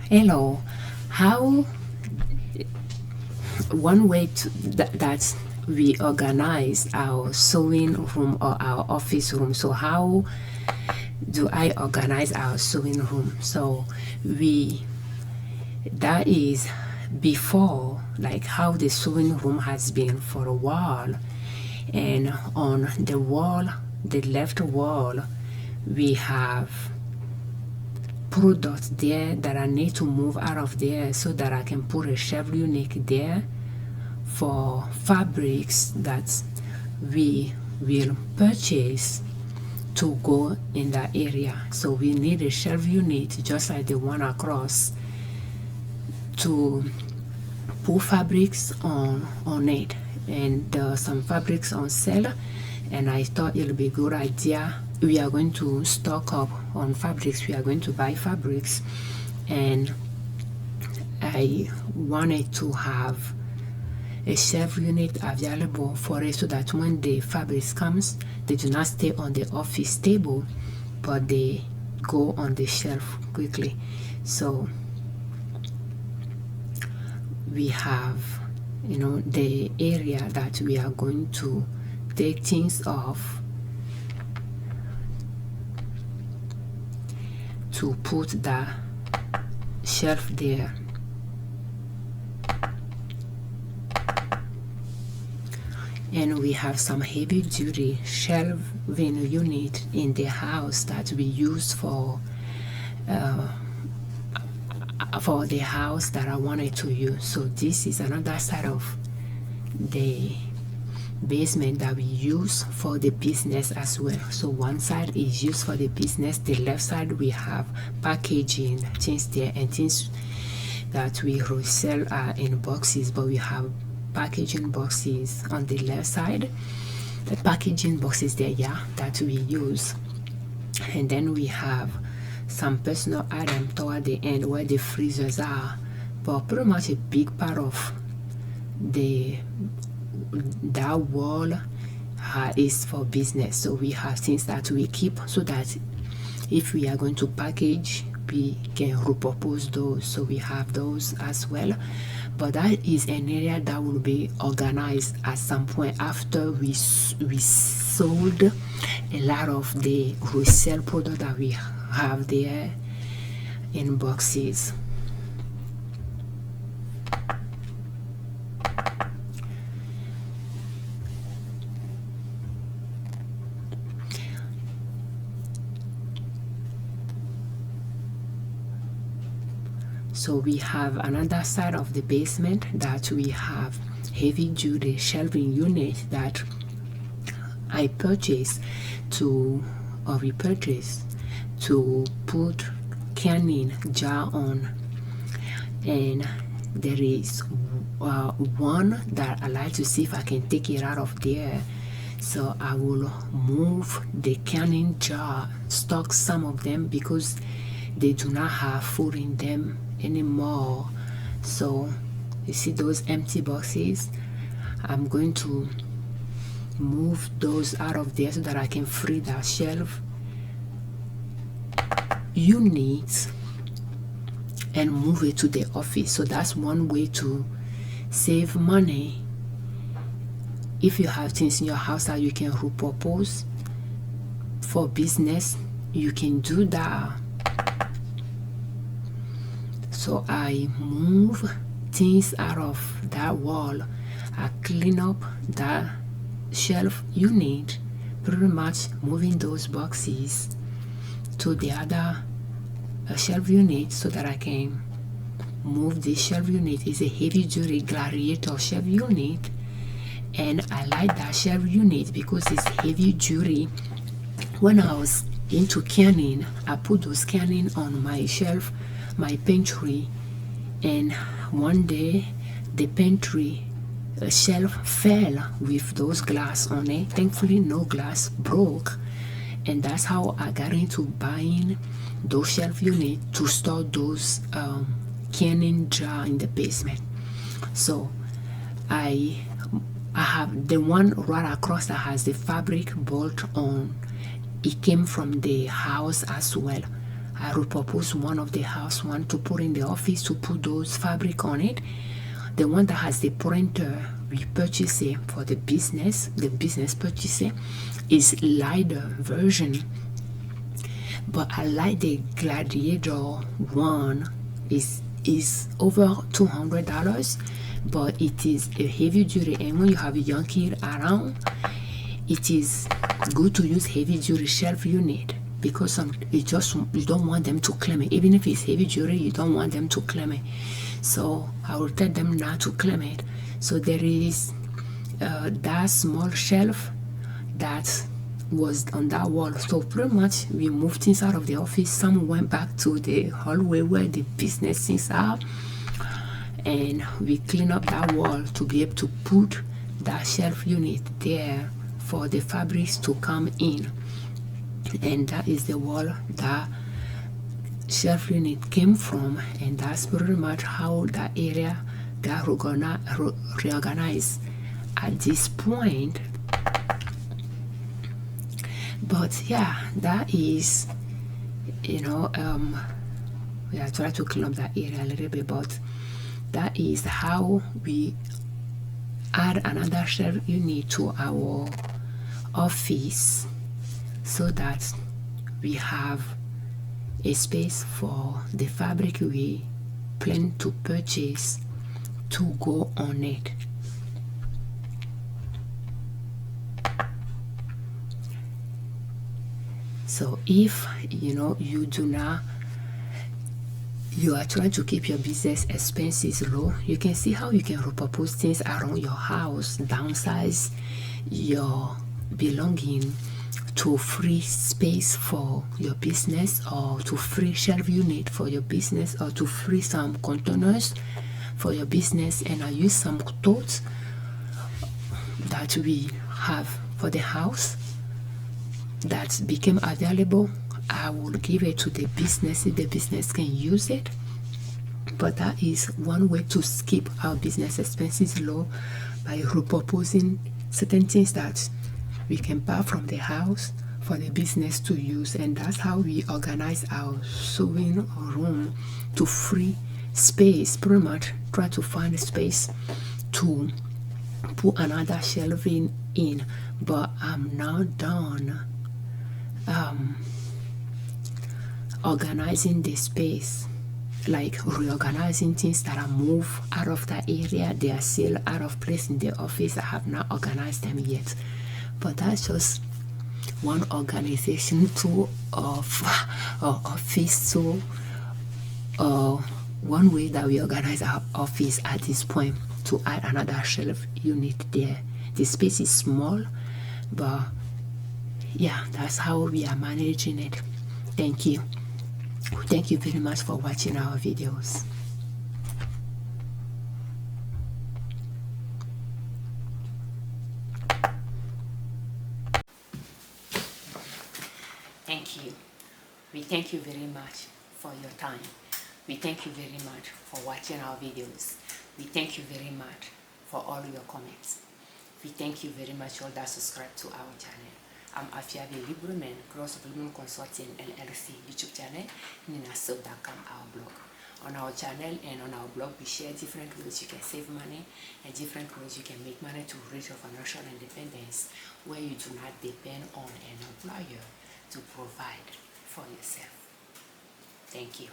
Hello. How one way that we organize our sewing room or our office room. So how do I organize our sewing room? So that is before, like how the sewing room has been for a while, and on the wall, the left wall, we have products there that I need to move out of there so that I can put a shelf unit there for fabrics that we will purchase to go in that area. So we need a shelf unit just like the one across to put fabrics on it, and there are some fabrics on sale, and I thought it would be a good idea. We are going to stock up on fabrics. We are going to buy fabrics, and I wanted to have a shelf unit available for it so that when the fabrics comes, they do not stay on the office table, but they go on the shelf quickly. So we have, the area that we are going to take things off to put the shelf there. And we have some heavy duty shelving unit in the house that we use for the house that I wanted to use. So this is another side of the basement that we use for the business as well. So one side is used for the business, the left side we have packaging things there, and things that we resell are in boxes, but we have packaging boxes on the left side, the packaging boxes there, that we use. And then we have some personal item toward the end where the freezers are, but pretty much a big part of that wall is for business. So we have things that we keep so that if we are going to package, we can repurpose those. So we have those as well, but that is an area that will be organized at some point after we sold a lot of the resale product that we have there in boxes. So we have another side of the basement that we have heavy duty shelving unit that I purchased we purchased to put canning jar on, and there is one that I like to see if I can take it out of there. So I will move the canning jar, stock some of them because they do not have food in them anymore. So you see those empty boxes, I'm going to move those out of there so that I can free that shelf unit and move it to the office. So that's one way to save money. If you have things in your house that you can repurpose for business, you can do that. So I move things out of that wall, I clean up that shelf unit, pretty much moving those boxes to the other shelf unit so that I can move this shelf unit. It's a heavy duty gladiator shelf unit, and I like that shelf unit because it's heavy duty. When I was into canning, I put those canning on my shelf, my pantry, and one day the pantry shelf fell with those glass on it. Thankfully no glass broke, and that's how I got into buying those shelf units to store those canning jar in the basement. So I have the one right across that has the fabric bolt on. It came from the house as well. I repurpose one of the house one to put in the office to put those fabric on it. The one that has the printer we purchase it for the business purchase it is lighter version, but I like the Gladiator one. Is over $200, but it is a heavy duty, and when you have a young kid around, it is good to use heavy duty shelf unit, because you don't want them to claim it. Even if it's heavy duty, you don't want them to claim it. So I will tell them not to claim it. So there is that small shelf that was on that wall. So pretty much we moved things out of the office. Some went back to the hallway where the business things are, and we clean up that wall to be able to put that shelf unit there for the fabrics to come in. And that is the wall that shelf unit came from, and that's pretty much how that area got reorganized at this point. But yeah, that is, we are trying to clean up that area a little bit, but that is how we add another shelf unit to our office, so that we have a space for the fabric we plan to purchase to go on it. So if you do not, you are trying to keep your business expenses low, you can see how you can repurpose things around your house, downsize your belonging to free space for your business, or to free shelf unit for your business, or to free some containers for your business. And I use some totes that we have for the house that became available. I will give it to the business if the business can use it. But that is one way to keep our business expenses low, by repurposing certain things that we can buy from the house for the business to use. And that's how we organize our sewing room to free space. Pretty much try to find a space to put another shelving in. But I'm now done organizing the space, like reorganizing things that are moved out of that area. They are still out of place in the office. I have not organized them yet, but that's just one organization tool of office tool, one way that we organize our office at this point, to add another shelf unit there. The space is small, but yeah, that's how we are managing it. Thank you very much for watching our videos. Thank you. We thank you very much for your time. We thank you very much for watching our videos. We thank you very much for all your comments. We thank you very much all that subscribe to our channel. I'm Afiabi Liberman Consulting L.L.C YouTube channel, ninasub.com our blog. On our channel and on our blog, we share different ways you can save money and different ways you can make money to reach your financial independence, where you do not depend on an employer to provide for yourself. Thank you.